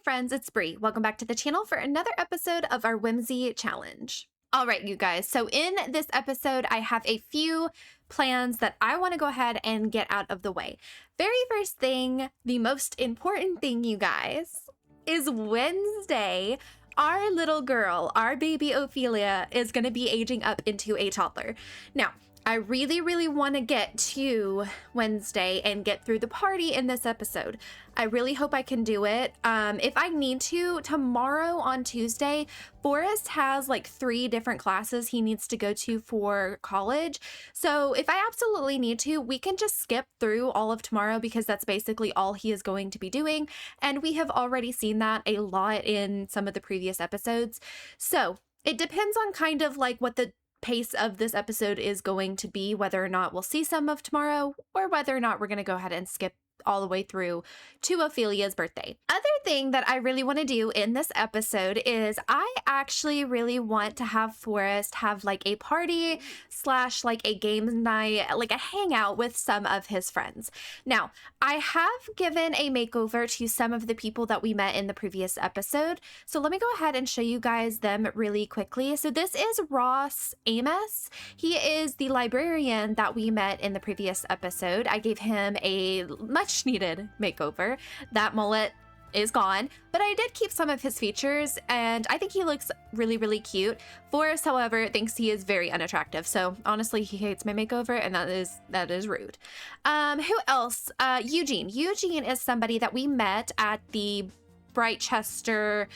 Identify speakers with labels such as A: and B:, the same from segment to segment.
A: friends, it's Bree. Welcome back to the channel for another episode of our Whimsy Challenge. All right, you guys. So in this episode, I have a few plans that I want to go ahead and get out of the way. Very first thing, the most important thing, you guys, is Wednesday. Our little girl, our baby Ophelia, is going to be aging up into a toddler. Now, I really want to get to Wednesday and get through the party in this episode. I really hope I can do it. If I need to, tomorrow on Tuesday, Forrest has like 3 different classes he needs to go to for college. So if I absolutely need to, we can just skip through all of tomorrow because that's basically all he is going to be doing. And we have already seen that a lot in some of the previous episodes. So it depends on kind of like what the pace of this episode is going to be, whether or not we'll see some of tomorrow or whether or not we're going to go ahead and skip all the way through to Ophelia's birthday. Other thing that I really want to do in this episode is I actually really want to have Forrest have like a party slash like a game night, like a hangout with some of his friends. Now, I have given a makeover to some of the people that we met in the previous episode. So let me go ahead and show you guys them really quickly. So this is Ross Amos. He is the librarian that we met in the previous episode. I gave him a much needed makeover. That mullet is gone, but I did keep some of his features and I think he looks really cute. Forrest, however, thinks he is very unattractive. So honestly, he hates my makeover and that is rude. Who else? Eugene. Eugene is somebody that we met at the Brightchester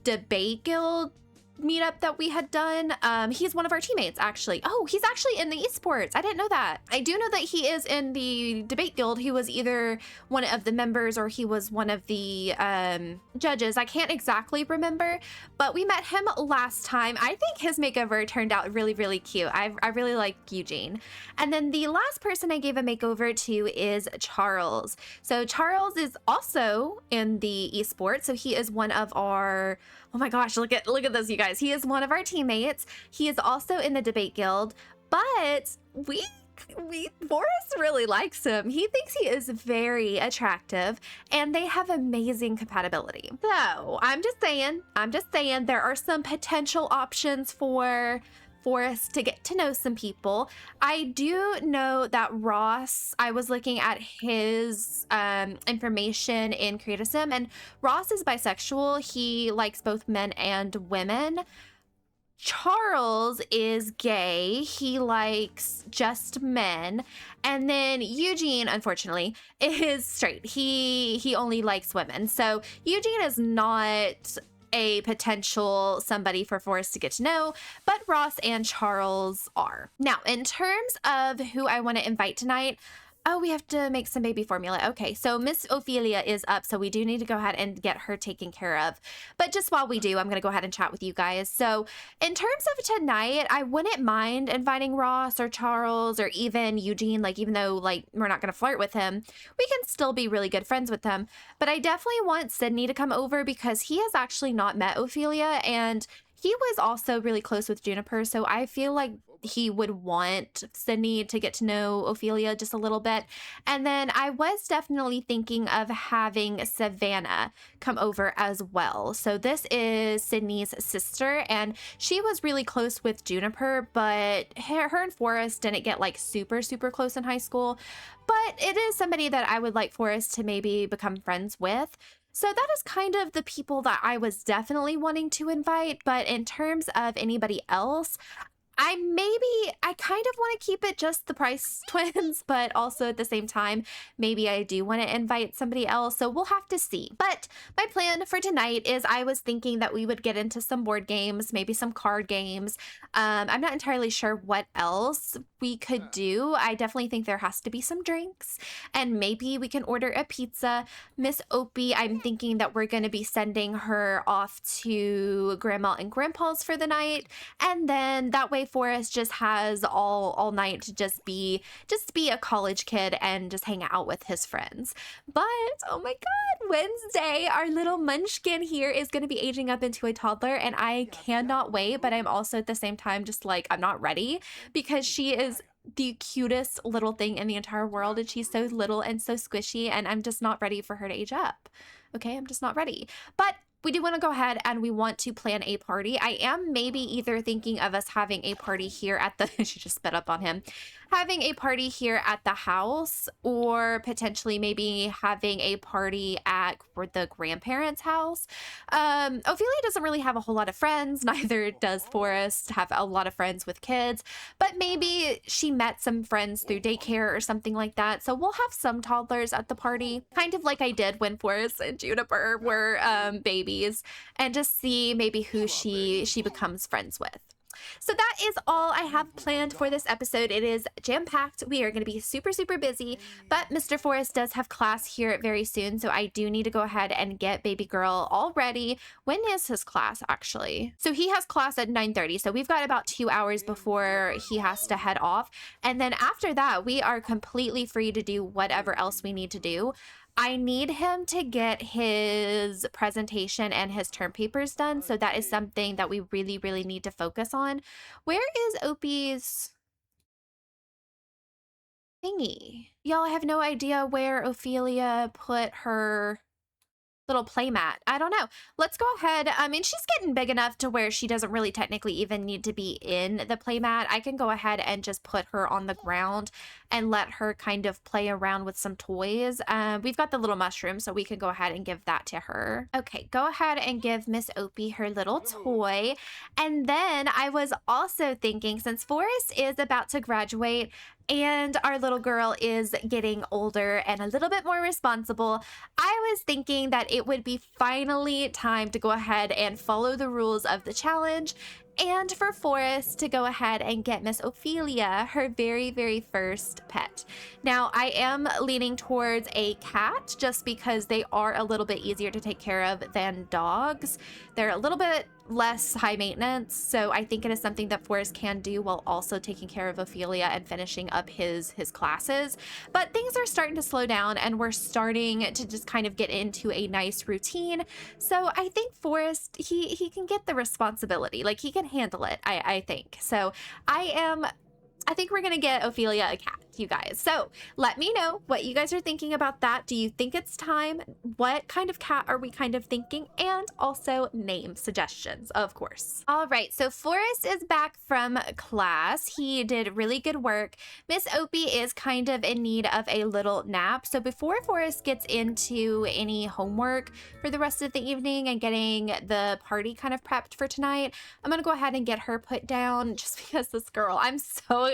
A: Debate Guild meetup that we had done. He's one of our teammates, actually. Oh, he's actually in the esports. I didn't know that. I do know that he is in the debate guild. He was either one of the members or he was one of the judges. I can't exactly remember, but we met him last time. I think his makeover turned out really cute. I really like Eugene. And then the last person I gave a makeover to is Charles. So Charles is also in the esports. So he is one of our, oh my gosh, look at this, you guys. He is one of our teammates. He is also in the debate guild, but Forrest really likes him. He thinks he is very attractive and they have amazing compatibility. So I'm just saying there are some potential options for Forrest to get to know some people. I do know that Ross, I was looking at his information in Creatism, and Ross is bisexual. He likes both men and women. Charles is gay. He likes just men. And then Eugene, unfortunately, is straight. He only likes women. So Eugene is not a potential somebody for Forrest to get to know, but Ross and Charles are. Now, in terms of who I want to invite tonight, oh, we have to make some baby formula. Okay, so Miss Ophelia is up, so we do need to go ahead and get her taken care of. But just while we do, I'm going to go ahead and chat with you guys. So in terms of tonight, I wouldn't mind inviting Ross or Charles or even Eugene, like even though like we're not going to flirt with him, we can still be really good friends with them. But I definitely want Sydney to come over because he has actually not met Ophelia and he was also really close with Juniper, so I feel like he would want Sydney to get to know Ophelia just a little bit. And then I was definitely thinking of having Savannah come over as well. So this is Sydney's sister, and she was really close with Juniper, but her and Forrest didn't get like super close in high school. But it is somebody that I would like Forrest to maybe become friends with. So that is kind of the people that I was definitely wanting to invite. But in terms of anybody else, I kind of want to keep it just the Price twins, but also at the same time, maybe I do want to invite somebody else. So we'll have to see. But my plan for tonight is I was thinking that we would get into some board games, maybe some card games. I'm not entirely sure what else we could do. I definitely think there has to be some drinks and maybe we can order a pizza. Miss Opie, I'm thinking that we're going to be sending her off to Grandma and Grandpa's for the night. And then that way Forrest just has all night to just be a college kid and just hang out with his friends. But oh my god, Wednesday, our little munchkin here is going to be aging up into a toddler and I cannot wait. But I'm also at the same time just like I'm not ready because she is the cutest little thing in the entire world and she's so little and so squishy and I'm just not ready for her to age up. Okay, I'm just not ready. But we do want to go ahead and we want to plan a party. I am maybe either thinking of us having a party here at the, she just spit up on him, having a party here at the house, or potentially maybe having a party at the grandparents' house. Ophelia doesn't really have a whole lot of friends, neither does Forrest have a lot of friends with kids, but maybe she met some friends through daycare or something like that. So we'll have some toddlers at the party, kind of like I did when Forrest and Juniper were babies, and just see maybe who she becomes friends with. So that is all I have planned for this episode. It is jam-packed. We are going to be super, super busy, but Mr. Forrest does have class here very soon, so I do need to go ahead and get baby girl all ready. When is his class, actually? So he has class at 9:30, so we've got about 2 hours before he has to head off, and then after that, we are completely free to do whatever else we need to do. I need him to get his presentation and his term papers done. So that is something that we really, really need to focus on. Where is Opie's thingy? Y'all, I have no idea where Ophelia put her little playmat. I don't know. Let's go ahead. I mean, she's getting big enough to where she doesn't really technically even need to be in the playmat. I can go ahead and just put her on the ground and let her kind of play around with some toys. We've got the little mushroom, so we can go ahead and give that to her. Okay, go ahead and give Miss Opie her little toy. And then I was also thinking, since Forrest is about to graduate and our little girl is getting older and a little bit more responsible, I was thinking that it would be finally time to go ahead and follow the rules of the challenge, and for Forrest to go ahead and get Miss Ophelia her very, very first pet. Now, I am leaning towards a cat just because they are a little bit easier to take care of than dogs. They're a little bit less high maintenance, so I think it is something that Forrest can do while also taking care of Ophelia and finishing up his classes. But things are starting to slow down and we're starting to just kind of get into a nice routine. So I think Forrest, he can get the responsibility. Like, he can handle it, I think. So I think we're gonna get Ophelia a cat, you guys. So let me know what you guys are thinking about that. Do you think it's time? What kind of cat are we kind of thinking? And also name suggestions, of course. All right, so Forrest is back from class. He did really good work. Miss Opie is kind of in need of a little nap. So before Forrest gets into any homework for the rest of the evening and getting the party kind of prepped for tonight, I'm gonna go ahead and get her put down just because this girl, I'm so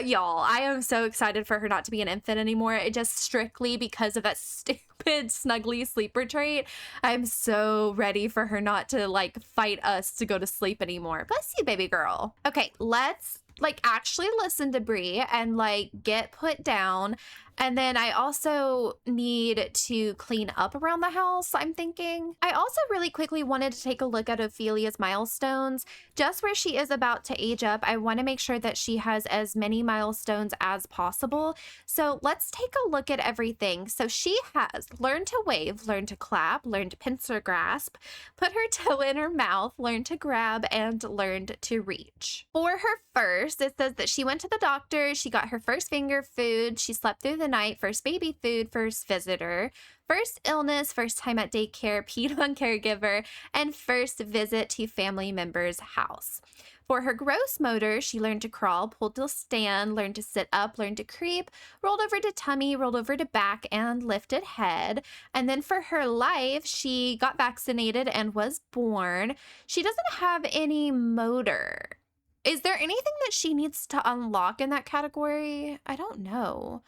A: y'all, I am so excited for her not to be an infant anymore. It just strictly because of that stupid snuggly sleeper trait. I'm so ready for her not to like fight us to go to sleep anymore. Bless you, baby girl. Okay, let's like actually listen to Bree and like get put down. And then I also need to clean up around the house, I'm thinking. I also really quickly wanted to take a look at Ophelia's milestones. Just where she is about to age up, I want to make sure that she has as many milestones as possible. So let's take a look at everything. So she has learned to wave, learned to clap, learned to pincer grasp, put her toe in her mouth, learned to grab, and learned to reach. For her first, it says that she went to the doctor, she got her first finger food, she slept through the night, first baby food, first visitor, first illness, first time at daycare, peed on caregiver, and first visit to family member's house. For her gross motor, she learned to crawl, pulled to stand, learned to sit up, learned to creep, rolled over to tummy, rolled over to back, and lifted head. And then for her life, she got vaccinated and was born. She doesn't have any motor. Is there anything that she needs to unlock in that category? I don't know.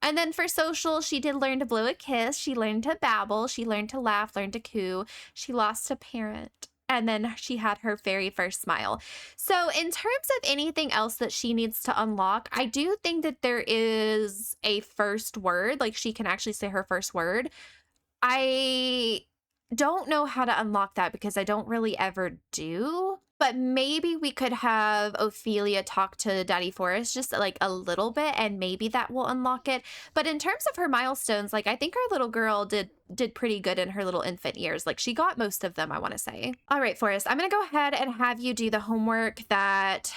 A: And then for social, she did learn to blow a kiss. She learned to babble. She learned to laugh, learned to coo. She lost a parent. And then she had her very first smile. So in terms of anything else that she needs to unlock, I do think that there is a first word. Like, she can actually say her first word. I don't know how to unlock that because I don't really ever do. But maybe we could have Ophelia talk to Daddy Forrest just like a little bit, and maybe that will unlock it. But in terms of her milestones, like I think our little girl did pretty good in her little infant years. Like she got most of them, I want to say. All right, Forrest, I'm gonna go ahead and have you do the homework that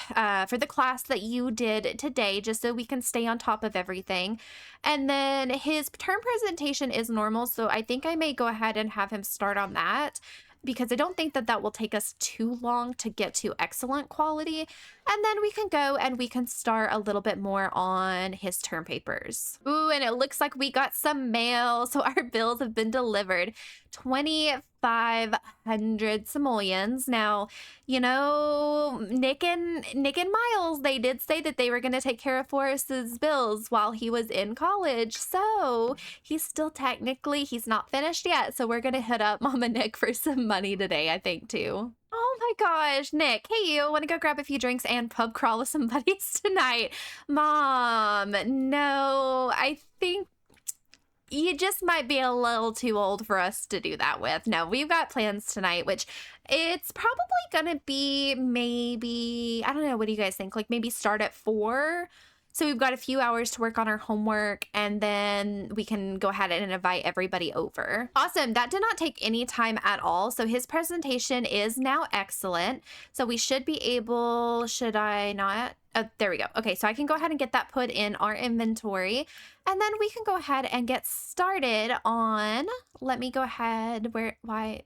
A: for the class that you did today, just so we can stay on top of everything. And then his term presentation is normal, so I think I may go ahead and have him start on that, because I don't think that that will take us too long to get to excellent quality. And then we can go and we can start a little bit more on his term papers. Ooh, and it looks like we got some mail. So our bills have been delivered. 2,500 simoleons. Now, you know, Nick and Miles, they did say that they were going to take care of Forrest's bills while he was in college. So he's still technically, he's not finished yet. So we're going to hit up Mama Nick for some money today, I think, too. Oh my gosh, Nick, hey, you want to go grab a few drinks and pub crawl with some buddies tonight? Mom, no, I think you just might be a little too old for us to do that with. No, we've got plans tonight, which it's probably gonna be maybe, I don't know, what do you guys think? Like maybe start at 4. So we've got a few hours to work on our homework, and then we can go ahead and invite everybody over. Awesome. That did not take any time at all. So his presentation is now excellent. So we should be able, should I not? Oh, there we go. Okay, so I can go ahead and get that put in our inventory, and then we can go ahead and get started on, let me go ahead,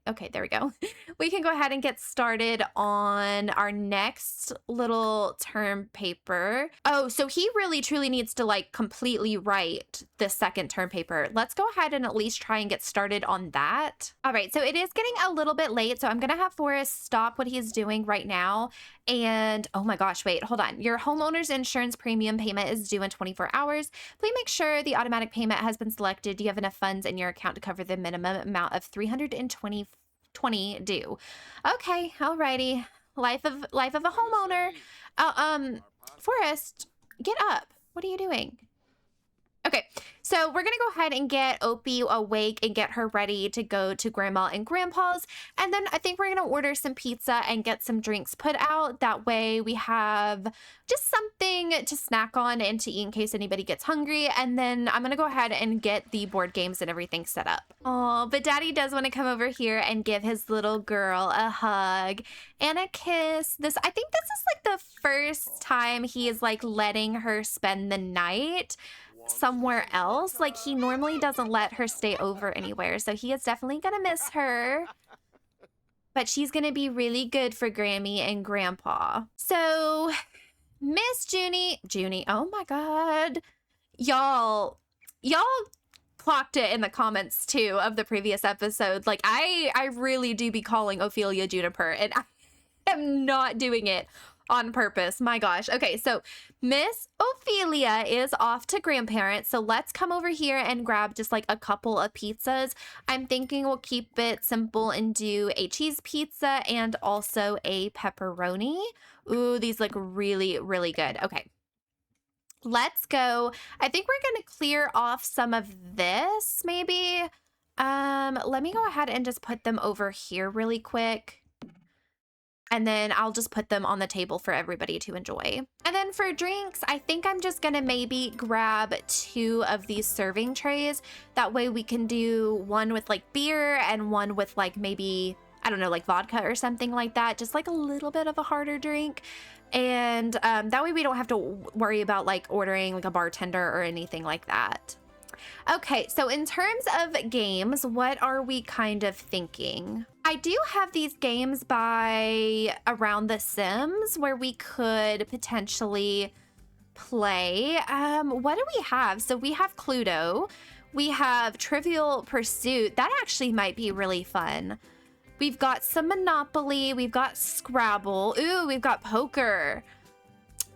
A: okay, there we go. We can go ahead and get started on our next little term paper. Oh, so he really truly needs to like completely write the second term paper. Let's go ahead and at least try and get started on that. All right, so it is getting a little bit late, so I'm gonna have Forrest stop what he's doing right now. And oh my gosh, wait, hold on. Your homeowner's insurance premium payment is due in 24 hours. Please make sure the automatic payment has been selected. Do you have enough funds in your account to cover the minimum amount of $320 due? Okay, alrighty. Life of a homeowner. Forrest, get up. What are you doing? Okay, so we're gonna go ahead and get Opie awake and get her ready to go to Grandma and Grandpa's. And then I think we're gonna order some pizza and get some drinks put out. That way we have just something to snack on and to eat in case anybody gets hungry. And then I'm gonna go ahead and get the board games and everything set up. Oh, but Daddy does want to come over here and give his little girl a hug and a kiss. I think this is like the first time he is like letting her spend the night somewhere else. Like he normally doesn't let her stay over anywhere, so he is definitely gonna miss her, but she's gonna be really good for Grammy and Grandpa. So Miss Junie, oh my god, y'all clocked it in the comments too of the previous episode. Like I really do be calling Ophelia Juniper, and I am not doing it on purpose. My gosh. Okay, so Miss Ophelia is off to grandparents, so let's come over here and grab just like a couple of pizzas. I'm thinking we'll keep it simple and do a cheese pizza and also a pepperoni. Ooh, these look really, really good. Okay, let's go. I think we're gonna clear off some of this maybe. Let me go ahead and just put them over here really quick. And then I'll just put them on the table for everybody to enjoy. And then for drinks, I think I'm just gonna maybe grab 2 of these serving trays. That way we can do one with like beer and one with like maybe, I don't know, like vodka or something like that. Just like a little bit of a harder drink. And that way we don't have to worry about like ordering like a bartender or anything like that. Okay, so in terms of games, what are we kind of thinking? I do have these games by Around the Sims where we could potentially play. What do we have? So we have Cluedo, we have Trivial Pursuit. That actually might be really fun. We've got some Monopoly, we've got Scrabble. Ooh, we've got poker.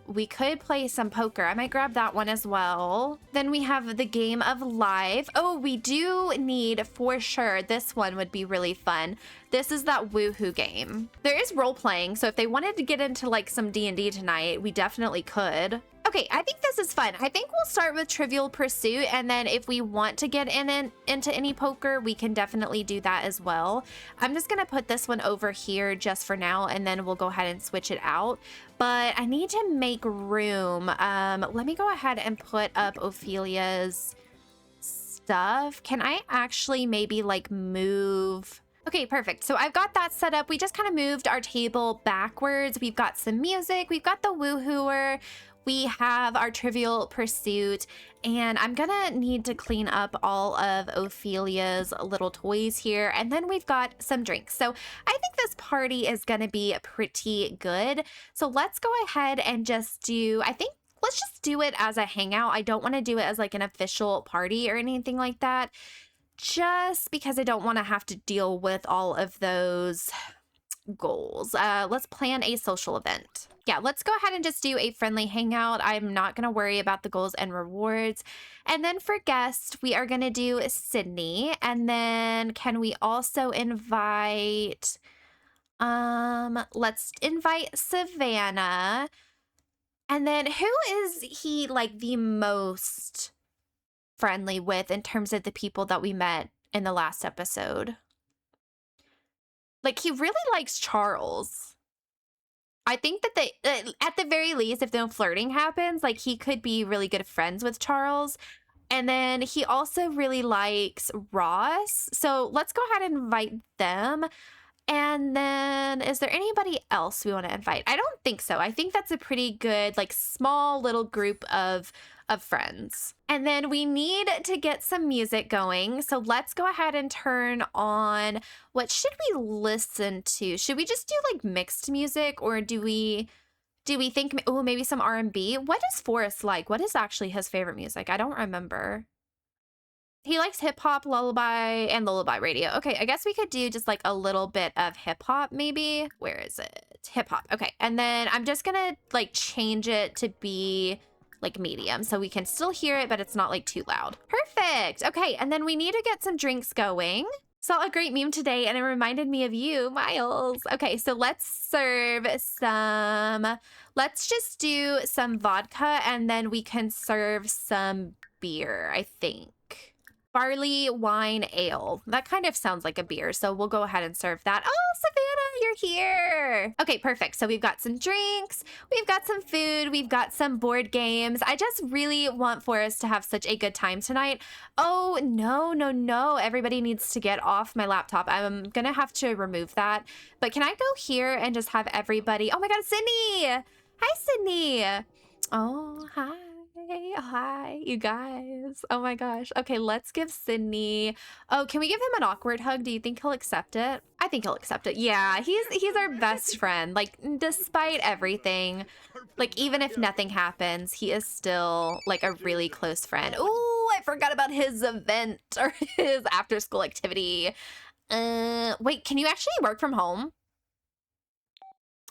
A: We could play some poker. I might grab that one as well. Then we have the game of life. Oh, we do need for sure. This one would be really fun. This is that Woohoo game. There is role playing, so if they wanted to get into like some D&D tonight, we definitely could. Okay, I think this is fun. I think we'll start with Trivial Pursuit, and then if we want to get into any poker, we can definitely do that as well. I'm just gonna put this one over here just for now, and then we'll go ahead and switch it out. But I need to make room. Let me go ahead and put up Ophelia's stuff. Can I actually maybe like move? Okay, perfect. So I've got that set up. We just kind of moved our table backwards. We've got some music. We've got the woohooer. We have our Trivial Pursuit, and I'm gonna need to clean up all of Ophelia's little toys here, and then we've got some drinks. So I think this party is gonna be pretty good. So let's go ahead and just do, let's just do it as a hangout. I don't want to do it as like an official party or anything like that, just because I don't want to have to deal with all of those goals. Let's plan a social event. Yeah, let's go ahead and just do a friendly hangout. I'm not going to worry about the goals and rewards. And then for guests, we are going to do Sydney. And then can we also invite, let's invite Savannah. And then who is he like the most friendly with in terms of the people that we met in the last episode? Like, he really likes Charles. I think that they, at the very least, if no flirting happens, like he could be really good friends with Charles. And then he also really likes Ross. So let's go ahead and invite them. And then is there anybody else we want to invite? I don't think so. I think that's a pretty good, like, small little group of friends. And then we need to get some music going. So let's go ahead and turn on, what should we listen to? Should we just do like mixed music, or do we think, oh, maybe some R&B? What does Forrest like? What is actually his favorite music? I don't remember. He likes hip hop, lullaby, and lullaby radio. Okay, I guess we could do just like a little bit of hip hop maybe. Where is it? Hip hop. Okay, and then I'm just gonna like change it to be like medium so we can still hear it, but it's not like too loud. Perfect. Okay, and then we need to get some drinks going. Saw a great meme today and it reminded me of you, Miles. Okay, so let's serve some, let's just do some vodka, and then we can serve some beer, I think. Barley wine ale. That kind of sounds like a beer, so we'll go ahead and serve that. Oh, Savannah, you're here. Okay, perfect. So we've got some drinks, we've got some food, we've got some board games. I just really want Forrest to have such a good time tonight. Oh, no. Everybody needs to get off my laptop. I'm gonna have to remove that. But can I go here and just have everybody? Oh my God, Sydney. Hi, Sydney. Oh, hi. Hi, you guys. Oh my gosh. Okay, let's give Sydney. Oh, can we give him an awkward hug? Do you think he'll accept it? I think he'll accept it. Yeah, he's our best friend. Like, despite everything, like, even if nothing happens, he is still like a really close friend. Oh, I forgot about his event or his after school activity. Wait, can you actually work from home?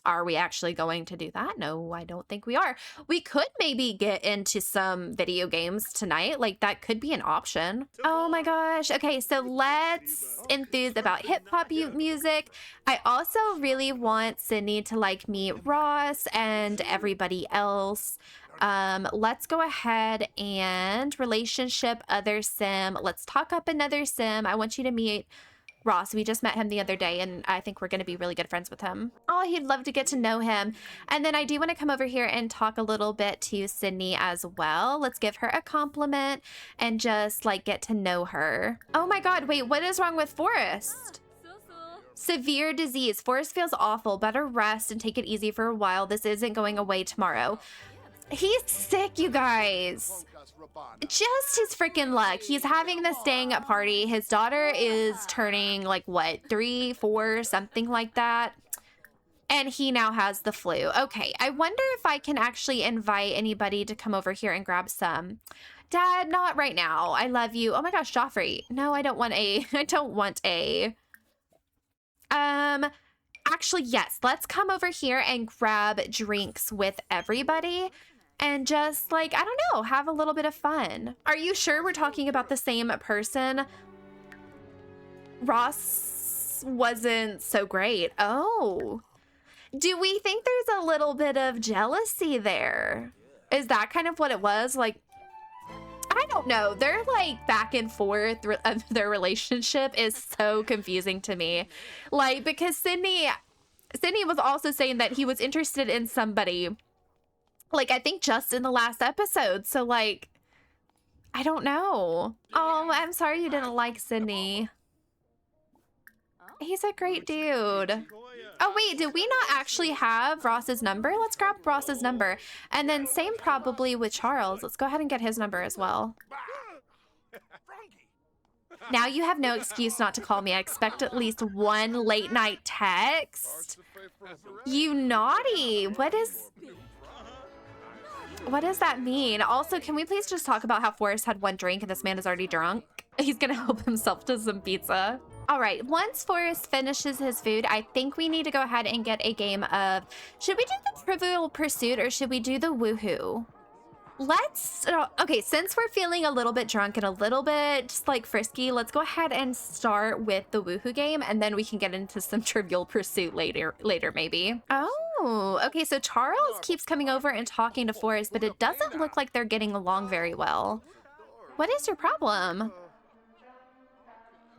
A: Are we actually going to do that? No, I don't think we are. We could maybe get into some video games tonight. Like, that could be an option. Oh my gosh. Okay, so let's enthuse about hip hop music. I also really want Sydney to like meet Ross and everybody else. Let's go ahead and relationship, other sim. Let's talk up another sim. I want you to meet Ross. We just met him the other day, and I think we're going to be really good friends with him. Oh, he'd love to get to know him. And then I do want to come over here and talk a little bit to Sydney as well. Let's give her a compliment and just like get to know her. Oh my God, wait, what is wrong with Forrest? Severe disease. Forrest feels awful. Better rest and take it easy for a while. This isn't going away tomorrow. He's sick, you guys. Just his freaking luck. He's having this dang party. His daughter is turning like what, 3, 4, something like that. And he now has the flu. Okay, I wonder if I can actually invite anybody to come over here and grab some. Dad, not right now. I love you. Oh my gosh, Joffrey. No, I don't want a, I don't want a. Actually, yes, let's come over here and grab drinks with everybody. And just like, I don't know, have a little bit of fun. Are you sure we're talking about the same person? Ross wasn't so great. Oh, do we think there's a little bit of jealousy there? Is that kind of what it was? Like, I don't know. They're like back and forth. Their relationship is so confusing to me. Like, because Sydney was also saying that he was interested in somebody, like, I think just in the last episode. So, like, I don't know. Oh, I'm sorry you didn't like Sydney. He's a great dude. Oh, wait, did we not actually have Ross's number? Let's grab Ross's number. And then same probably with Charles. Let's go ahead and get his number as well. Now you have no excuse not to call me. I expect at least one late night text. You naughty. What does that mean? Also, can we please just talk about how Forrest had one drink and this man is already drunk? He's gonna help himself to some pizza. All right, once Forrest finishes his food, I think we need to go ahead and get a game of, should we do the Trivial Pursuit or should we do the Woohoo? Let's, okay, since we're feeling a little bit drunk and a little bit just like frisky, let's go ahead and start with the Woohoo game and then we can get into some Trivial Pursuit later maybe. Oh, okay, so Charles keeps coming over and talking to Forrest, but it doesn't look like they're getting along very well. What is your problem?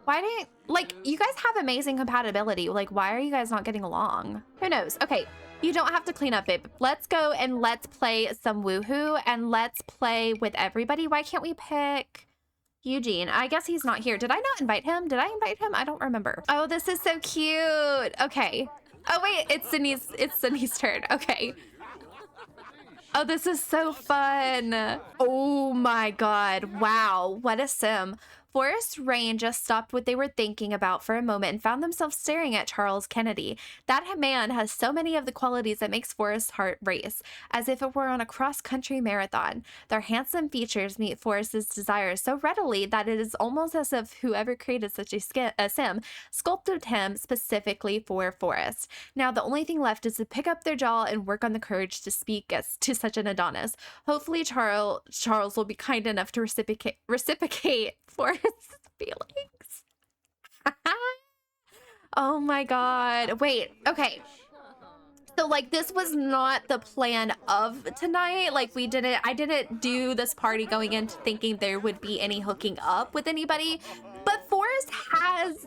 A: Why didn't, like, you guys have amazing compatibility. Like, why are you guys not getting along? Who knows? Okay, you don't have to clean up, babe. Let's go and let's play some Woohoo and let's play with everybody. Why can't we pick Eugene? I guess he's not here. Did I not invite him? Did I invite him? I don't remember. Oh, this is so cute. Okay. Oh, wait, it's Sydney's turn. Okay. Oh, this is so fun. Oh my God. Wow. What a sim. Forrest Reign just stopped what they were thinking about for a moment and found themselves staring at Charles Kennedy. That man has so many of the qualities that makes Forrest's heart race, as if it were on a cross-country marathon. Their handsome features meet Forrest's desires so readily that it is almost as if whoever created such a sim sculpted him specifically for Forrest. Now, the only thing left is to pick up their jaw and work on the courage to speak as to such an Adonis. Hopefully, Charles will be kind enough to reciprocate Forrest's feelings. Oh my God. Wait, okay. So like this was not the plan of tonight. Like I didn't do this party going into thinking there would be any hooking up with anybody, but Forrest has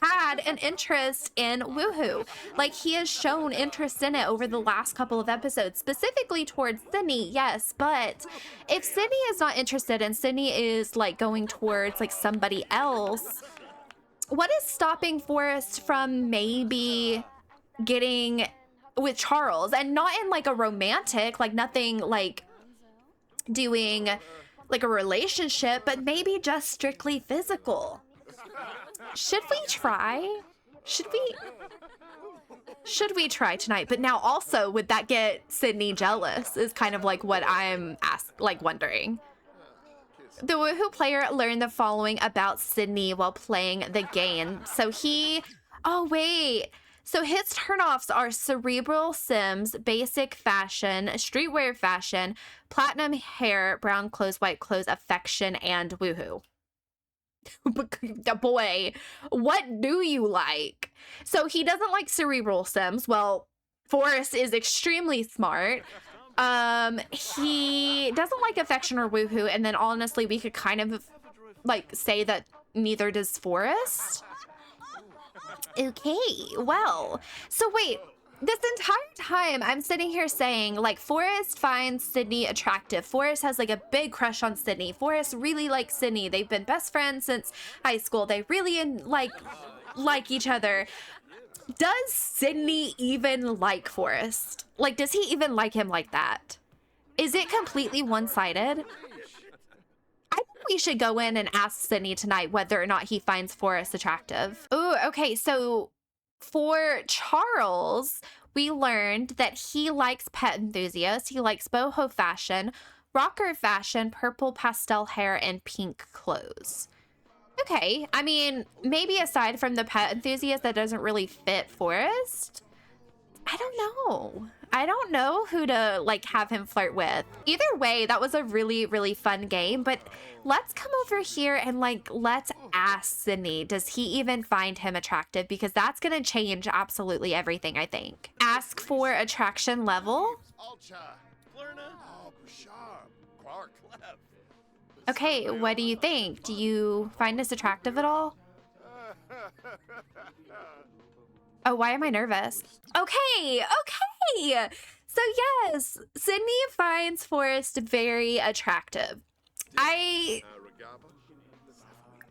A: had an interest in Woohoo. Like he has shown interest in it over the last couple of episodes, specifically towards Sydney, yes, but if Sydney is not interested and Sydney is like going towards like somebody else, what is stopping Forrest from maybe getting with Charles, and not in like a romantic, like nothing like doing like a relationship, but maybe just strictly physical? Should we try? Should we try tonight? But now also, would that get Sydney jealous is kind of like what I'm wondering. The Woohoo player learned the following about Sydney while playing the game. So so his turnoffs are cerebral sims, basic fashion, streetwear fashion, platinum hair, brown clothes, white clothes, affection, and Woohoo. Boy, what do you like? So he doesn't like cerebral sims. Well, Forrest is extremely smart. He doesn't like affection or Woohoo, and then honestly we could kind of like say that neither does Forrest. Okay, well, so wait, this entire time I'm sitting here saying like Forrest finds Sydney attractive. Forrest has like a big crush on Sydney. Forrest really likes Sydney. They've been best friends since high school. They really like each other. Does Sydney even like Forrest? Like, does he even like him like that? Is it completely one-sided? I think we should go in and ask Sydney tonight whether or not he finds Forrest attractive. Ooh, okay, so for Charles, we learned that he likes pet enthusiasts. He likes boho fashion, rocker fashion, purple pastel hair, and pink clothes. Okay, I mean, maybe aside from the pet enthusiast that doesn't really fit Forrest, I don't know. I don't know who to like have him flirt with. Either way, that was a really, really fun game, but let's come over here and like, let's ask Sydney, does he even find him attractive? Because that's gonna change absolutely everything, I think. Ask for attraction level. Okay, what do you think? Do you find us attractive at all? Oh, why am I nervous? Okay. So yes, Sydney finds Forrest very attractive.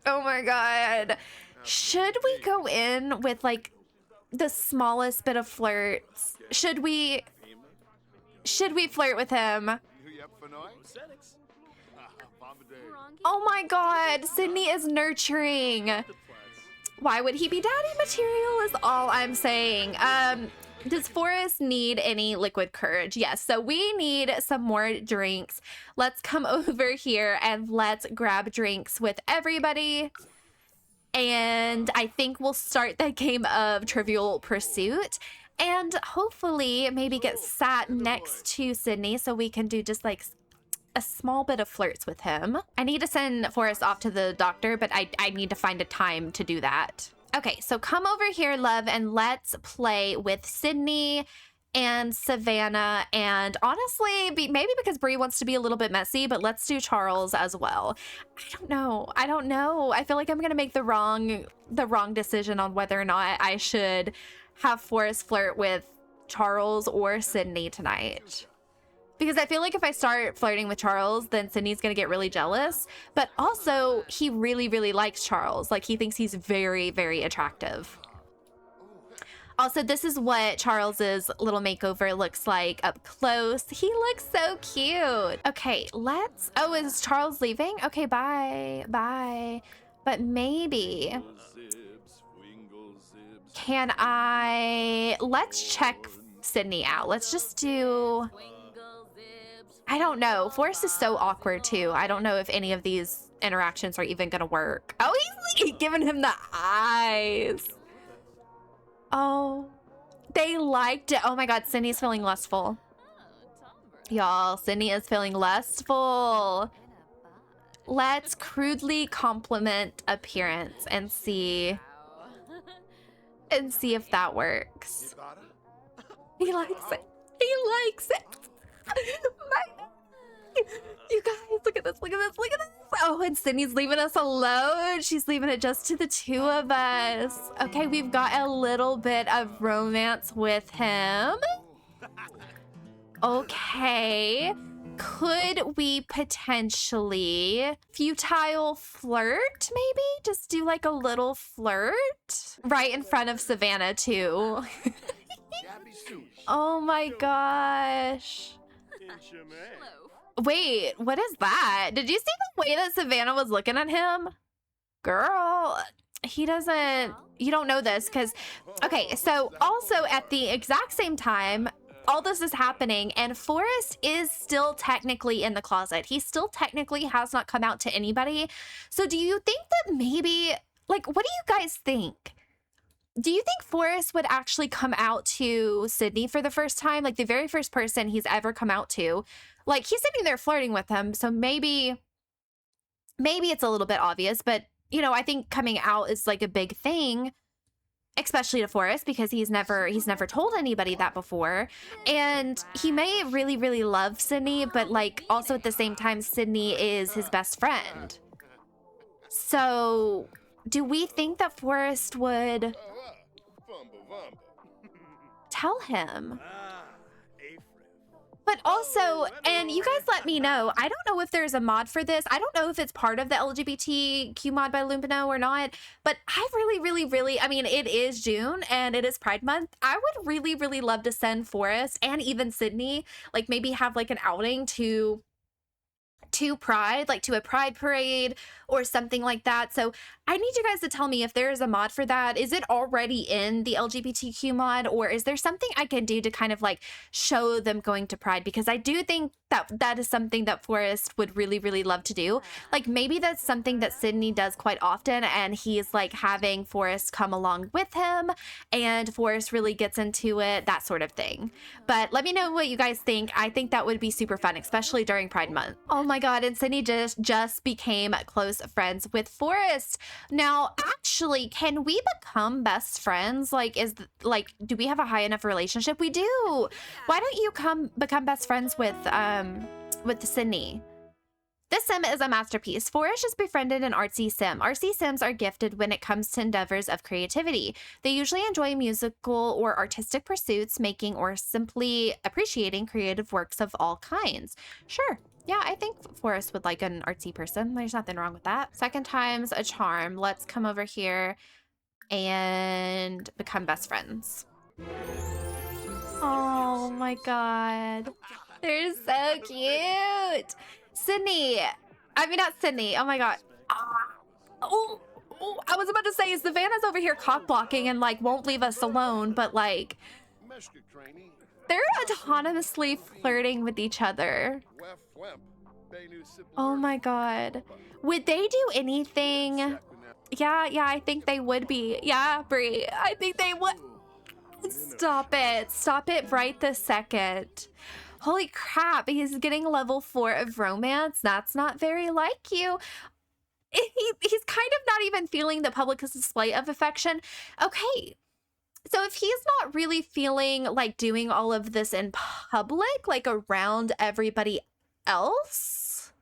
A: Oh my God. Should we go in with like the smallest bit of flirts? Should we flirt with him? Oh my God, Sydney is nurturing. Why would he be daddy material is all I'm saying. Does Forrest need any liquid courage? Yes, so we need some more drinks. Let's come over here and let's grab drinks with everybody. And I think we'll start that game of Trivial Pursuit and hopefully maybe get sat next to Sydney so we can do just like a small bit of flirts with him. I need to send Forrest off to the doctor, but I need to find a time to do that. Okay, so come over here, love, and let's play with Sydney and Savannah. And honestly, maybe because Bree wants to be a little bit messy, but let's do Charles as well. I don't know. I feel like I'm gonna make the wrong decision on whether or not I should have Forrest flirt with Charles or Sydney tonight. Because I feel like if I start flirting with Charles, then Sydney's gonna get really jealous. But also, he really, really likes Charles. Like, he thinks he's very, very attractive. Also, this is what Charles's little makeover looks like up close. He looks so cute. Okay, oh, is Charles leaving? Okay, bye. But maybe... let's check Sydney out. Let's just do... I don't know. Forrest is so awkward too. I don't know if any of these interactions are even gonna work. Oh, he's like giving him the eyes. Oh, they liked it. Oh my God, Sydney's feeling lustful. Y'all, Sydney is feeling lustful. Let's crudely compliment appearance and see if that works. He likes it. You guys, look at this. Oh, and Sydney's leaving us alone. She's leaving it just to the two of us. Okay, we've got a little bit of romance with him. Okay. Could we potentially futile flirt, maybe? Just do like a little flirt right in front of Savannah too. Oh my gosh. Wait, what is that? Did you see the way that Savannah was looking at him? Girl, you don't know this because, okay, so also at the exact same time, all this is happening and Forrest is still technically in the closet. He still technically has not come out to anybody. So do you think that maybe, like, what do you guys think? Do you think Forrest would actually come out to Sydney for the first time? Like the very first person he's ever come out to? Like he's sitting there flirting with him. So maybe it's a little bit obvious, but you know, I think coming out is like a big thing, especially to Forrest because he's never told anybody that before. And he may really, really love Sydney, but like also at the same time, Sydney is his best friend. So do we think that Forrest would tell him? But also, and you guys let me know, I don't know if there's a mod for this. I don't know if it's part of the LGBTQ mod by Lumino or not, but I really, I mean, it is June and it is Pride Month. I would really, really love to send Forrest and even Sydney, like maybe have like an outing to Pride, like to a Pride parade or something like that. So I need you guys to tell me if there is a mod for that. Is it already in the LGBTQ mod or is there something I can do to kind of like show them going to Pride? Because I do think that is something that Forrest would really, really love to do. Like maybe that's something that Sydney does quite often and he's like having Forrest come along with him and Forrest really gets into it, that sort of thing. But let me know what you guys think. I think that would be super fun, especially during Pride Month. Oh my God, and Sydney just became close friends with Forrest. Now, actually, can we become best friends? Like, do we have a high enough relationship? We do. Why don't you become best friends with with Sydney. This sim is a masterpiece. Forrest has befriended an artsy sim. Artsy sims are gifted when it comes to endeavors of creativity. They usually enjoy musical or artistic pursuits, making or simply appreciating creative works of all kinds. Sure. Yeah, I think Forrest would like an artsy person. There's nothing wrong with that. Second time's a charm. Let's come over here and become best friends. Oh my God. They're so cute. Sydney. I mean, not Sydney. Oh my God. Oh, I was about to say, is Savannah's over here cock blocking and like won't leave us alone, but like they're autonomously flirting with each other. Oh my God. Would they do anything? Yeah, I think they would be. Yeah, Brie, I think they would. Stop it. Stop it right this second. Holy crap, he's getting level 4 of romance. That's not very like you. He's kind of not even feeling the public display of affection. Okay, so if he's not really feeling like doing all of this in public, like around everybody else,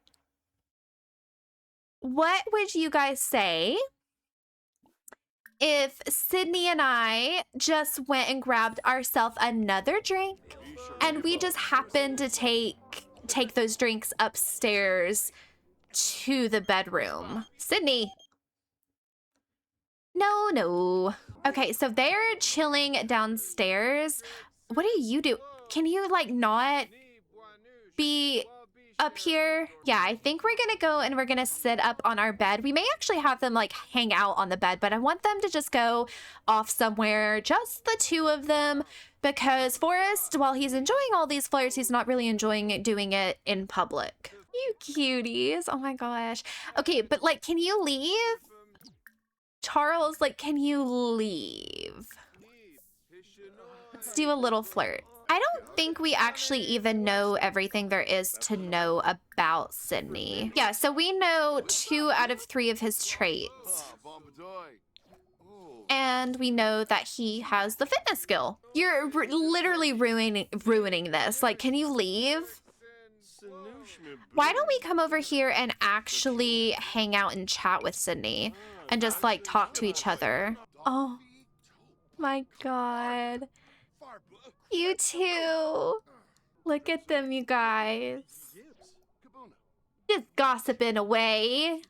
A: what would you guys say if Sydney and I just went and grabbed ourselves another drink and we just happened to take those drinks upstairs to the bedroom? Sydney. No. Okay, so they're chilling downstairs. What do you do? Can you like not be up here? Yeah, I think we're gonna go and we're gonna sit up on our bed. We may actually have them like hang out on the bed, but I want them to just go off somewhere, just the two of them, because Forrest, while he's enjoying all these flirts, he's not really enjoying it, doing it in public. You cuties. Oh my gosh. Okay, but like, can you leave? Charles, like, can you leave? Let's do a little flirt. I don't think we actually even know everything there is to know about Sydney. Yeah, so we know 2 out of 3 of his traits. And we know that he has the fitness skill. You're literally ruining this. Like, can you leave? Why don't we come over here and actually hang out and chat with Sydney and just like talk to each other? Oh my God. You too. Look at them, you guys. Just gossiping away.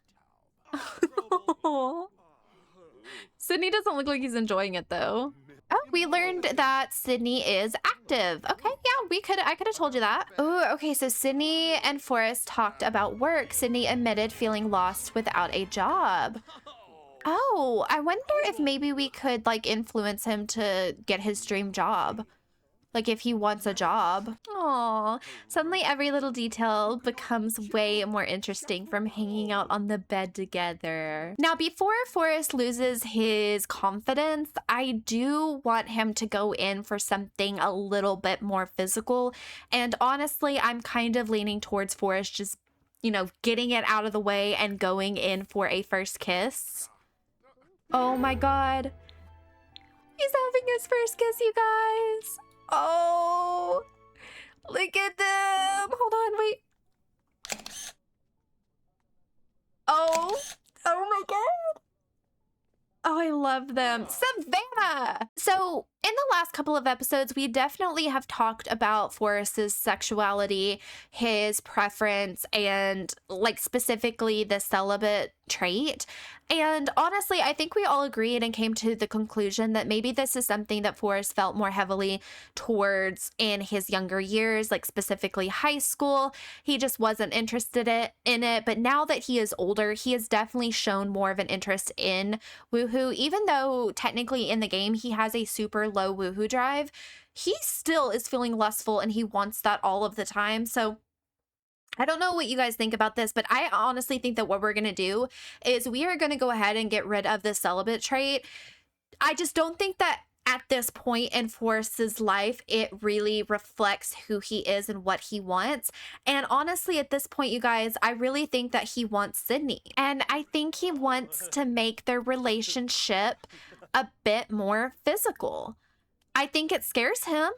A: Sydney doesn't look like he's enjoying it though. Oh, we learned that Sydney is active. Okay, yeah, I could have told you that. Oh, okay, so Sydney and Forrest talked about work. Sydney admitted feeling lost without a job. Oh, I wonder if maybe we could like influence him to get his dream job. Like if he wants a job. Aw, suddenly every little detail becomes way more interesting from hanging out on the bed together. Now, before Forrest loses his confidence, I do want him to go in for something a little bit more physical. And honestly, I'm kind of leaning towards Forrest just, you know, getting it out of the way and going in for a first kiss. Oh my God. He's having his first kiss, you guys. Oh, look at them. Hold on, wait. Oh my God. Oh, I love them. Savannah! So in the last couple of episodes, we definitely have talked about Forrest's sexuality, his preference, and like specifically the celibate trait. And honestly, I think we all agreed and came to the conclusion that maybe this is something that Forrest felt more heavily towards in his younger years, like specifically high school. He just wasn't interested in it. But now that he is older, he has definitely shown more of an interest in woohoo. Even though technically in the game he has a super low woohoo drive, he still is feeling lustful and he wants that all of the time. So I don't know what you guys think about this, but I honestly think that what we're going to do is we are going to go ahead and get rid of the celibate trait. I just don't think that at this point in Forrest's life, it really reflects who he is and what he wants. And honestly, at this point, you guys, I really think that he wants Sydney. And I think he wants to make their relationship a bit more physical. I think it scares him.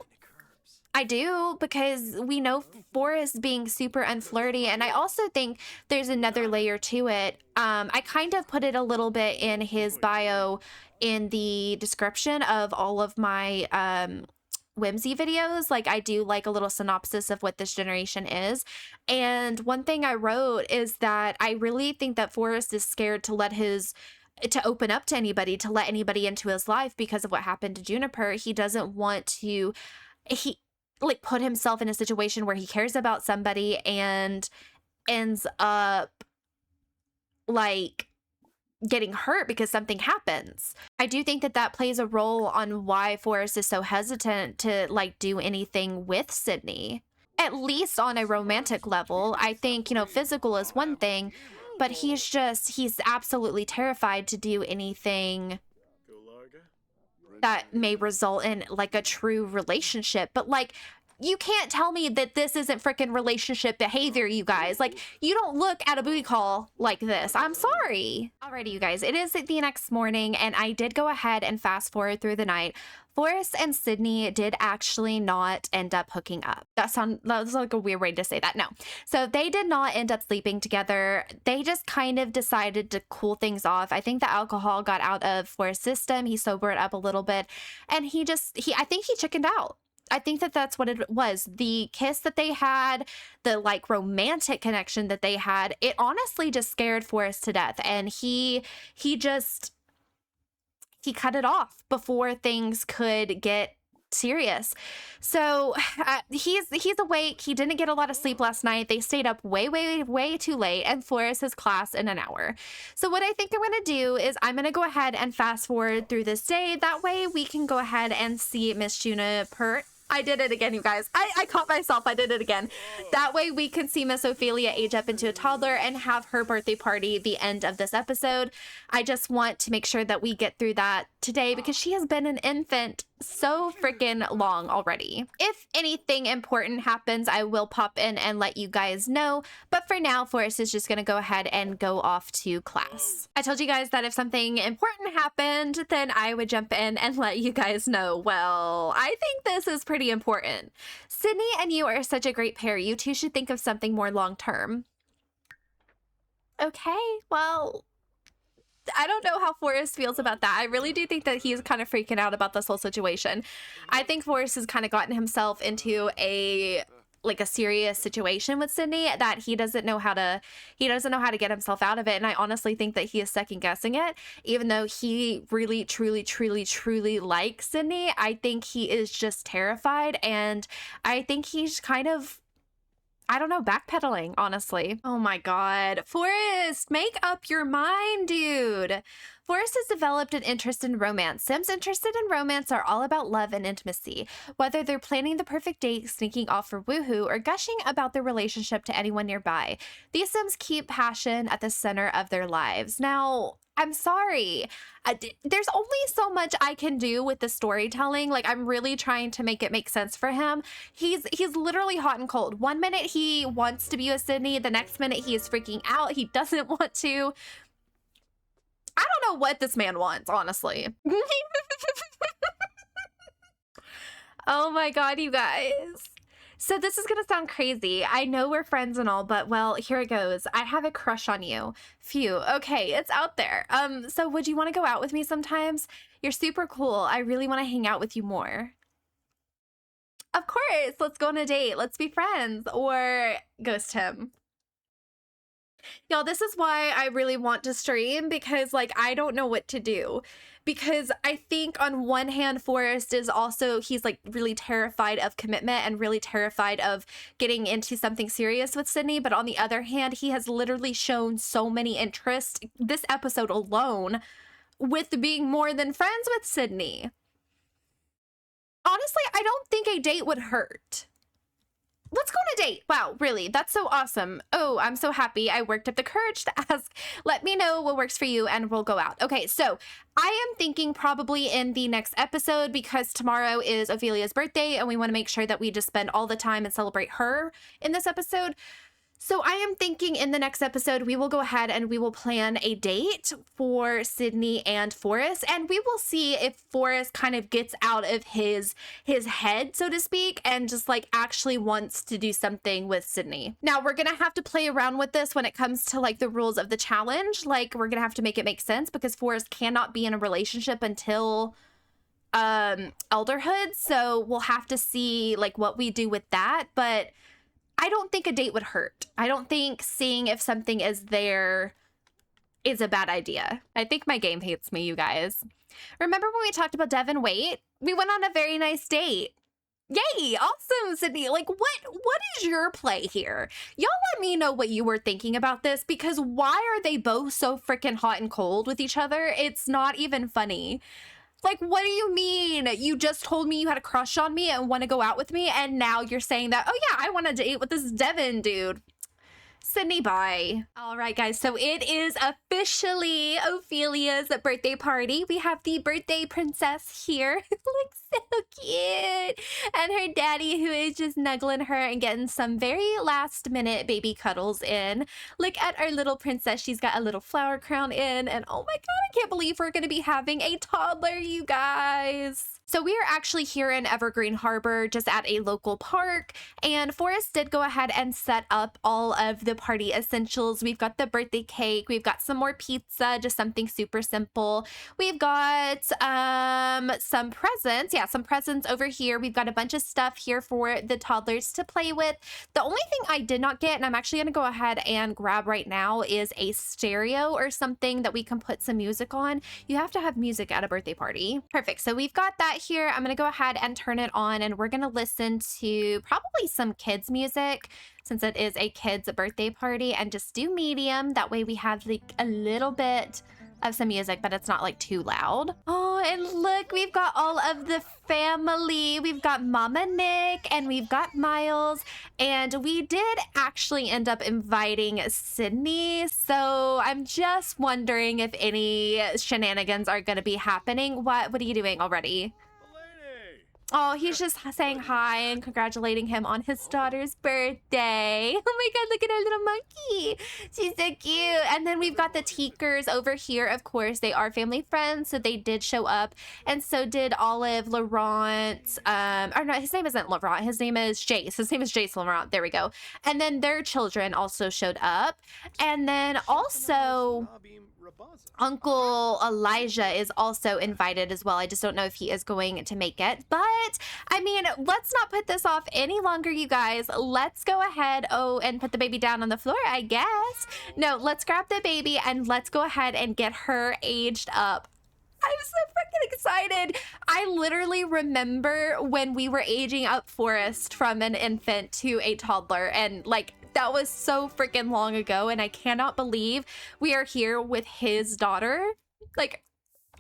A: I do, because we know Forrest being super unflirty, and I also think there's another layer to it. I kind of put it a little bit in his bio in the description of all of my Whimsy videos. Like, I do like a little synopsis of what this generation is. And one thing I wrote is that I really think that Forrest is scared to open up to anybody, to let anybody into his life because of what happened to Juniper. He doesn't want to, he like put himself in a situation where he cares about somebody and ends up like getting hurt because something happens. I do think that that plays a role on why Forrest is so hesitant to like do anything with Sydney, at least on a romantic level. I think, you know, physical is one thing, but he's absolutely terrified to do anything that may result in like a true relationship. But like, you can't tell me that this isn't freaking relationship behavior, you guys. Like, you don't look at a booty call like this. I'm sorry. Alrighty, you guys, it is the next morning, and I did go ahead and fast forward through the night. Forrest and Sydney did actually not end up hooking up. That was like a weird way to say that. No. So they did not end up sleeping together. They just kind of decided to cool things off. I think the alcohol got out of Forrest's system. He sobered up a little bit, and I think he chickened out. I think that that's what it was. The kiss that they had, the like romantic connection that they had, it honestly just scared Forrest to death. And he cut it off before things could get serious. So he's awake. He didn't get a lot of sleep last night. They stayed up way too late, and Forrest has class in an hour. So what I think I'm going to do is I'm going to go ahead and fast forward through this day. That way we can go ahead and see Miss Juniper. I did it again, you guys. I caught myself. I did it again. That way we can see Miss Ophelia age up into a toddler and have her birthday party the end of this episode. I just want to make sure that we get through that today because she has been an infant so freaking long already. If anything important happens, I will pop in and let you guys know. But for now, Forrest is just going to go ahead and go off to class. I told you guys that if something important happened, then I would jump in and let you guys know. Well, I think this is pretty important. Sydney and you are such a great pair. You two should think of something more long-term. Okay, well, I don't know how Forrest feels about that. I really do think that he's kind of freaking out about this whole situation. I think Forrest has kind of gotten himself into a serious situation with Sydney that he doesn't know how to get himself out of it. And I honestly think that he is second guessing it, even though he really, truly likes Sydney. I think he is just terrified. And I think he's kind of, I don't know, backpedaling, honestly. Oh my God. Forrest, make up your mind, dude. Forrest has developed an interest in romance. Sims interested in romance are all about love and intimacy. Whether they're planning the perfect date, sneaking off for woohoo, or gushing about their relationship to anyone nearby, these Sims keep passion at the center of their lives. Now, I'm sorry. There's only so much I can do with the storytelling. Like, I'm really trying to make it make sense for him. He's literally hot and cold. One minute he wants to be with Sydney. The next minute he is freaking out. He doesn't want to. I don't know what this man wants, honestly. Oh my God, you guys. So this is gonna sound crazy. I know we're friends and all, but well, here it goes. I have a crush on you. Phew, okay, it's out there. So would you want to go out with me sometimes? You're super cool. I really want to hang out with you more. Of course, let's go on a date. Let's be friends, or ghost him. Y'all, this is why I really want to stream, because like I don't know what to do. Because I think on one hand, Forrest is also, he's like really terrified of commitment and really terrified of getting into something serious with Sydney. But on the other hand, he has literally shown so many interest this episode alone with being more than friends with Sydney. Honestly, I don't think a date would hurt. Let's go on a date. Wow, really? That's so awesome. Oh, I'm so happy I worked up the courage to ask. Let me know what works for you and we'll go out. Okay, so I am thinking probably in the next episode, because tomorrow is Ophelia's birthday and we want to make sure that we just spend all the time and celebrate her in this episode. So I am thinking in the next episode, we will go ahead and we will plan a date for Sydney and Forrest, and we will see if Forrest kind of gets out of his head, so to speak, and just like actually wants to do something with Sydney. Now we're gonna have to play around with this when it comes to like the rules of the challenge. Like we're gonna have to make it make sense because Forrest cannot be in a relationship until elderhood. So we'll have to see like what we do with that, but I don't think a date would hurt. I don't think seeing if something is there is a bad idea. I think my game hates me, you guys. Remember when we talked about Devin Wait? We went on a very nice date. Yay, awesome, Sydney. Like, what is your play here? Y'all let me know what you were thinking about this, because why are they both so freaking hot and cold with each other? It's not even funny. Like, what do you mean? You just told me you had a crush on me and want to go out with me, and now you're saying that, oh yeah, I want to date with this Devin dude. Sydney, bye. All right, guys, so it is officially Ophelia's birthday party. We have the birthday princess here. Looks so cute. And her daddy, who is just snuggling her and getting some very last minute baby cuddles in. Look at our little princess. She's got a little flower crown in. And oh my God, I can't believe we're going to be having a toddler, you guys. So we are actually here in Evergreen Harbor, just at a local park, and Forrest did go ahead and set up all of the party essentials. We've got the birthday cake, we've got some more pizza, just something super simple. We've got some presents. Yeah, some presents over here. We've got a bunch of stuff here for the toddlers to play with. The only thing I did not get, and I'm actually going to go ahead and grab right now, is a stereo or something that we can put some music on. You have to have music at a birthday party. Perfect. So we've got that here. I'm going to go ahead and turn it on, and we're going to listen to probably some kids music since it is a kids birthday party, and just do medium. That way we have like a little bit of some music, but it's not like too loud. Oh, and look, we've got all of the family. We've got Mama Nick and we've got Miles, and we did actually end up inviting Sydney. So I'm just wondering if any shenanigans are going to be happening. What are you doing already? Oh, he's just saying hi and congratulating him on his daughter's birthday. Oh my God, look at our little monkey. She's so cute. And then we've got the Teakers over here. Of course, they are family friends, so they did show up. And so did Olive, Laurent. Or no, his name isn't Laurent. His name is Jace. His name is Jace Laurent. There we go. And then their children also showed up. And then also Uncle Elijah is also invited as well. I just don't know if he is going to make it. But, I mean, let's not put this off any longer, you guys. Let's go ahead, and put the baby down on the floor, I guess. No, let's grab the baby and let's go ahead and get her aged up. I'm so freaking excited. I literally remember when we were aging up Forrest from an infant to a toddler, and like, that was so freaking long ago, and I cannot believe we are here with his daughter. Like,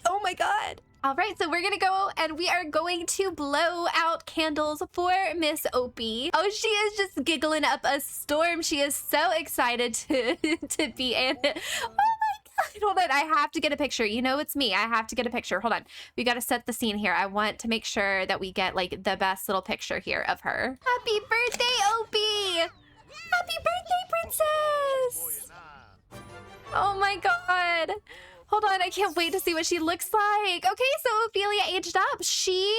A: oh my God. All right, so we're gonna go and we are going to blow out candles for Miss Opie. Oh, she is just giggling up a storm. She is so excited to be in it. Oh my God. Hold on, I have to get a picture. You know it's me. I have to get a picture. Hold on. We got to set the scene here. I want to make sure that we get like the best little picture here of her. Happy birthday, Opie! Happy birthday, princess! Oh my God. Hold on, I can't wait to see what she looks like. Okay, so Ophelia aged up. She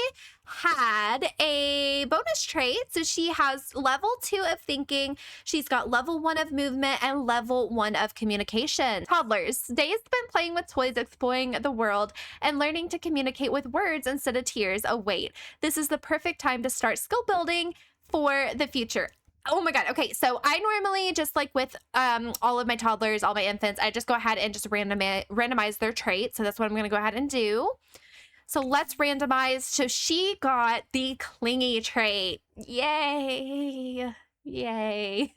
A: had a bonus trait. So she has level 2 of thinking. She's got level 1 of movement and level 1 of communication. Toddlers, Day's been playing with toys, exploring the world, and learning to communicate with words instead of tears. Oh, wait. This is the perfect time to start skill building for the future. Oh my God. Okay, so I normally, just like with all of my toddlers, all my infants, I just go ahead and just randomize their traits. So that's what I'm going to go ahead and do. So let's randomize. So she got the clingy trait. Yay. Yay.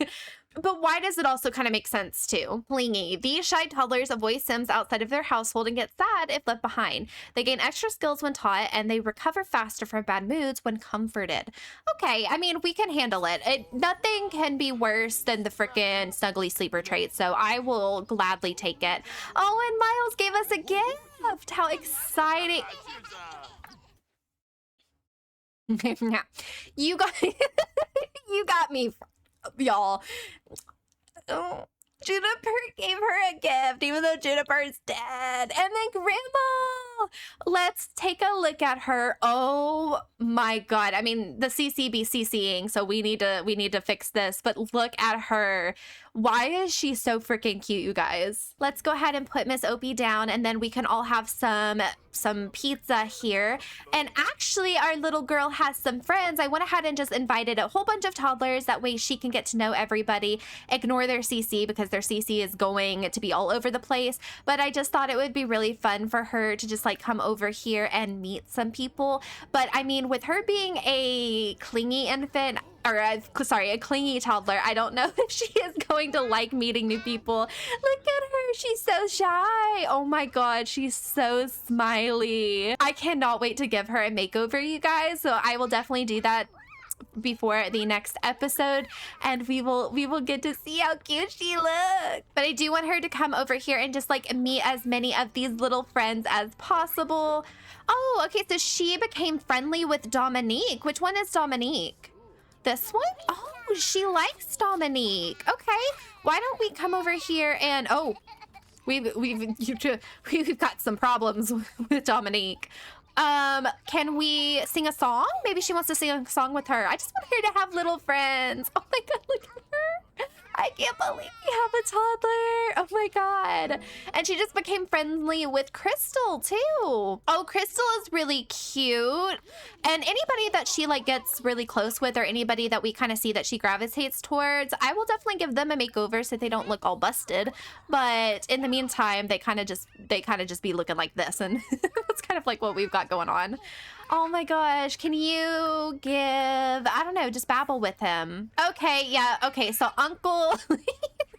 A: But why does it also kind of make sense too? Clingy. These shy toddlers avoid Sims outside of their household and get sad if left behind. They gain extra skills when taught, and they recover faster from bad moods when comforted. Okay, I mean, we can handle it. Nothing can be worse than the frickin' snuggly sleeper trait, so I will gladly take it. Oh, and Miles gave us a gift. How exciting. You got you got me, y'all. Oh, Juniper gave her a gift, even though Juniper is dead. And then Grandma. Let's take a look at her. Oh my God. I mean, the CC be CCing, so we need to fix this. But look at her. Why is she so freaking cute, you guys? Let's go ahead and put Miss Opie down, and then we can all have some pizza here. And actually, our little girl has some friends. I went ahead and just invited a whole bunch of toddlers. That way she can get to know everybody. Ignore their CC because their CC is going to be all over the place. But I just thought it would be really fun for her to just like come over here and meet some people. But I mean, with her being a clingy infant, or a clingy toddler, I don't know if she is going to like meeting new people. Look at her, she's so shy. Oh my God, she's so smiley. I cannot wait to give her a makeover, you guys. So I will definitely do that before the next episode, and we will get to see how cute she looks. But I do want her to come over here and just like meet as many of these little friends as possible. Oh, okay, so she became friendly with Dominique. Which one is Dominique? This one? Oh, she likes Dominique. Okay, why don't we come over here and we've got some problems with Dominique. Can we sing a song? Maybe she wants to sing a song with her. I just want her to have little friends. Oh my God, look at her. I can't believe we have a toddler. Oh my God. And she just became friendly with Crystal too. Oh, Crystal is really cute. And anybody that she like gets really close with, or anybody that we kind of see that she gravitates towards, I will definitely give them a makeover so they don't look all busted. But in the meantime, they kind of just be looking like this, and that's kind of like what we've got going on. Oh my gosh, can you give, I don't know, just babble with him. Okay, yeah, okay, so Uncle,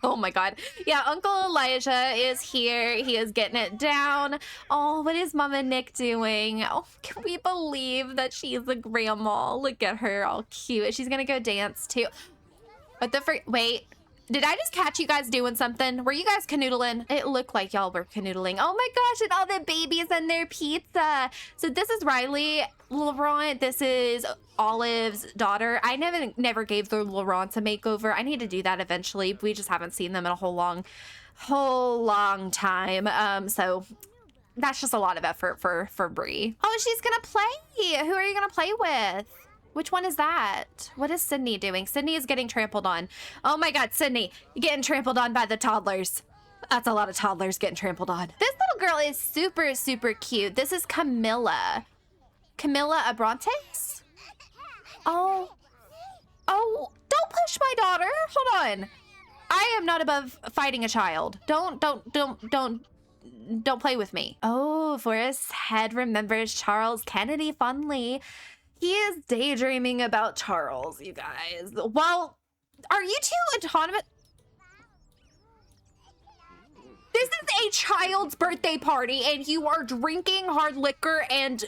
A: oh my God. Yeah, Uncle Elijah is here. He is getting it down. Oh, what is Mama Nick doing? Oh, can we believe that she's a grandma? Look at her, all cute. She's gonna go dance too. What the frick, wait. Did I just catch you guys doing something? Were you guys canoodling? It looked like y'all were canoodling. Oh my gosh, and all the babies and their pizza. So this is Riley Laurent. This is Olive's daughter. I never gave the Laurents a makeover. I need to do that eventually. We just haven't seen them in a whole long time. So that's just a lot of effort for Brie. Oh, she's gonna play. Who are you gonna play with? Which one is that? What is Sydney doing? Sydney is getting trampled on. Oh my God, Sydney, you're getting trampled on by the toddlers. That's a lot of toddlers getting trampled on. This little girl is super, super cute. This is Camilla. Camilla Abrantes? Oh, don't push my daughter. Hold on. I am not above fighting a child. Don't play with me. Oh, Forrest's head remembers Charles Kennedy fondly. He is daydreaming about Charles, you guys. Well, are you two autonomous? This is a child's birthday party, and you are drinking hard liquor and...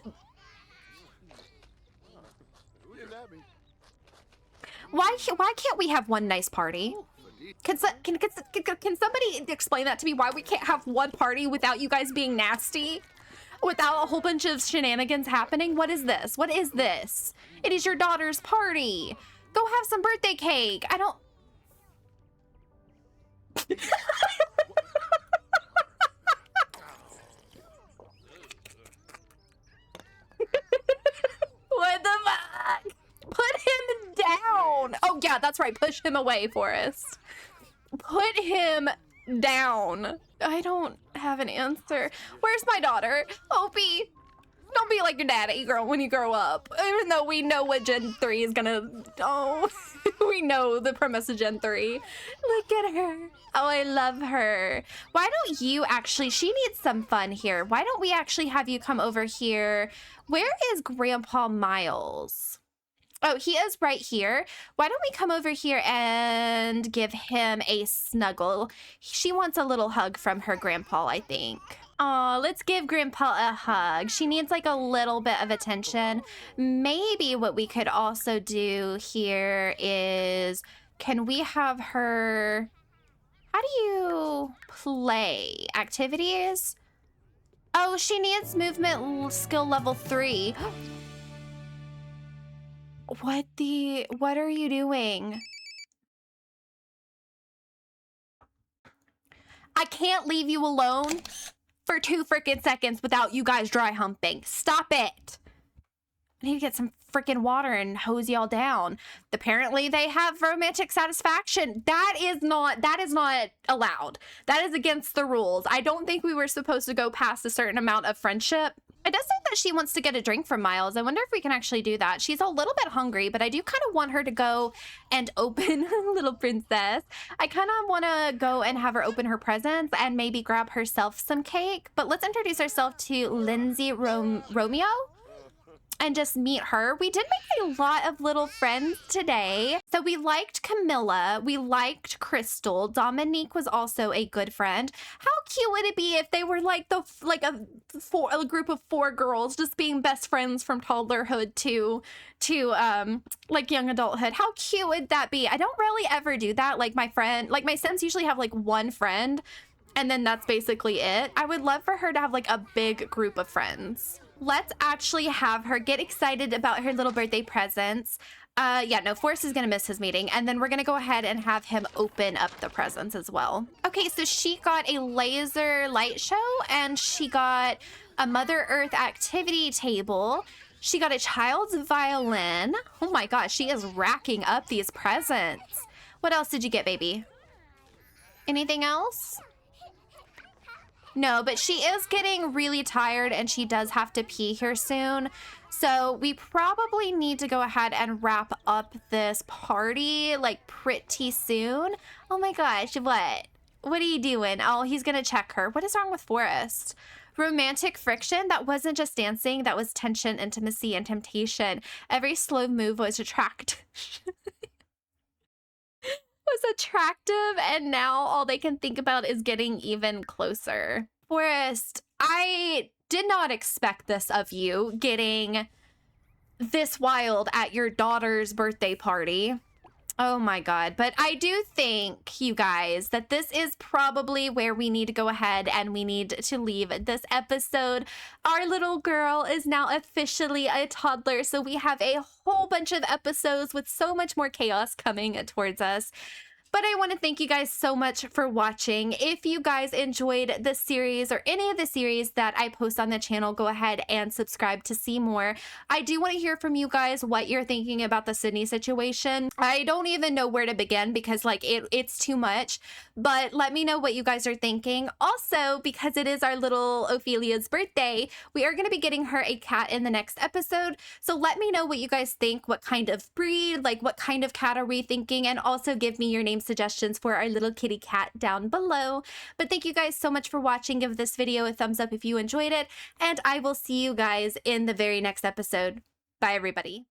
A: Why can't we have one nice party? Can somebody explain that to me? Why we can't have one party without you guys being nasty? Without a whole bunch of shenanigans happening? What is this? What is this? It is your daughter's party. Go have some birthday cake. I don't... What the fuck? Put him down. Oh yeah, that's right. Push him away, Forrest. Put him down. I don't have an answer. Where's my daughter? Opie, don't be like your daddy, girl, when you grow up. Even though we know what Gen 3 is gonna... Oh, we know the premise of Gen 3. Look at her. Oh, I love her. Why don't you actually... She needs some fun here. Why don't we actually have you come over here? Where is Grandpa Miles? Oh, he is right here. Why don't we come over here and give him a snuggle? She wants a little hug from her grandpa, I think. Oh, let's give Grandpa a hug. She needs like a little bit of attention. Maybe what we could also do here is, can we have her... How do you play? Activities? Oh, she needs movement skill level 3. What are you doing? I can't leave you alone for 2 freaking seconds without you guys dry humping. Stop it. I need to get some freaking water and hose y'all down. Apparently they have romantic satisfaction. That is not allowed. That is against the rules. I don't think we were supposed to go past a certain amount of friendship. It does say that she wants to get a drink from Miles. I wonder if we can actually do that. She's a little bit hungry, but I do kind of want her to go and open little princess. I kind of want to go and have her open her presents and maybe grab herself some cake. But let's introduce ourselves to Lindsay Romeo and just meet her. We did make a lot of little friends today. So we liked Camilla. We liked Crystal. Dominique was also a good friend. How cute would it be if they were like a group of 4 girls just being best friends from toddlerhood to like young adulthood? How cute would that be? I don't really ever do that. Like my Sims usually have like 1 friend and then that's basically it. I would love for her to have like a big group of friends. Let's actually have her get excited about her little birthday presents. Yeah, no, Forrest is gonna miss his meeting, and then we're gonna go ahead and have him open up the presents as well. Okay, so she got a laser light show, and she got a Mother Earth activity table. She got a child's violin. Oh my gosh, she is racking up these presents. What else did you get, baby? Anything else? No, but she is getting really tired and she does have to pee here soon. So we probably need to go ahead and wrap up this party like pretty soon. Oh my gosh, what? What are you doing? Oh, he's gonna check her. What is wrong with Forrest? Romantic friction? That wasn't just dancing, that was tension, intimacy, and temptation. Every slow move was attractive. Was attractive, and now all they can think about is getting even closer. Forrest, I did not expect this of you, getting this wild at your daughter's birthday party. Oh my God. But I do think, you guys, that this is probably where we need to go ahead and we need to leave this episode. Our little girl is now officially a toddler, so we have a whole bunch of episodes with so much more chaos coming towards us. But I want to thank you guys so much for watching. If you guys enjoyed this series or any of the series that I post on the channel, go ahead and subscribe to see more. I do want to hear from you guys what you're thinking about the Sydney situation. I don't even know where to begin because like it's too much, but let me know what you guys are thinking. Also, because it is our little Ophelia's birthday, we are going to be getting her a cat in the next episode. So let me know what you guys think, what kind of breed, like what kind of cat are we thinking, and also give me your name suggestions for our little kitty cat down below. But thank you guys so much for watching. Give this video a thumbs up if you enjoyed it, and I will see you guys in the very next episode. Bye, everybody.